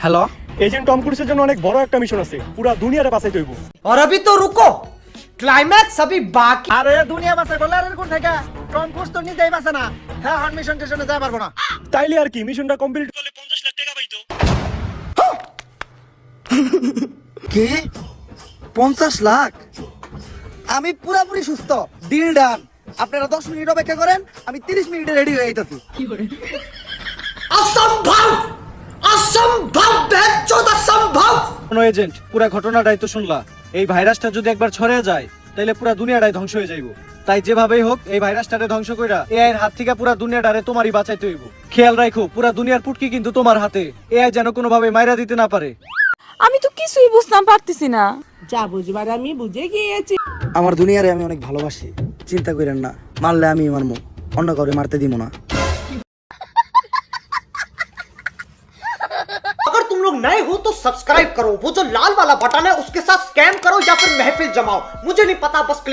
Hello. Agent Tom ক্রুজের জন্য অনেক বড় একটা মিশন আছে, পুরো দুনিয়ারে বাঁচাইতে হইব। और अभी तो रुको, क्लाइमैक्स अभी बाकी। আরে দুনিয়া বাঁচাই বলে আর কোন থেকে টম ক্রুজ তো নিজেই বাঁচে না। হ্যাঁ হন মিশন টেশনে যাই পারবো না। তাইলে আর কি, মিশনটা কমপ্লিট করলে 50 লাখ টাকা পাইতো। কি 50 লাখ? আমি পুরোপুরি সুস্থ, ডিল ডান। আপনারা 10 মিনিট অপেক্ষা করেন, আমি 30 মিনিটে রেডি হয়ে যাইতাছি। असंभव, असंभव, बेचौद असंभव। কোনো এজেন্ট পুরো ঘটনাটাই তো শুনলা। এই ভাইরাসটা যদি একবার ছড়িয়ে যায় তাহলে পুরো দুনিয়াটাই ধ্বংস হয়ে যাইব। তাই যেভাবেই হোক এই ভাইরাসটারে ধ্বংস কইরা এআই এর হাত থেকে পুরো দুনিয়াটারে তোমারই বাঁচাইতে হইব। খেয়াল রাখো, পুরো দুনিয়ার পুটকি কিন্তু তোমার হাতে। এআই যেন কোনোভাবে মাইরা দিতে না পারে। আমি তো কিছুই বুঝতাম পারতেছি না। যা বুঝবার আমি বুঝে গিয়েছি। আমার দুনিয়ারে আমি অনেক ভালোবাসি, চিন্তা করেন না। মারলে আমি মারমু, অন্য কাউরে মারতে দিব না। अगर तुम लोग नए हो तो सब्सक्राइब करो, वो जो लाल वाला बटन है उसके साथ स्कैम करो या फिर महफिल जमाओ, मुझे नहीं पता, बस क्लिक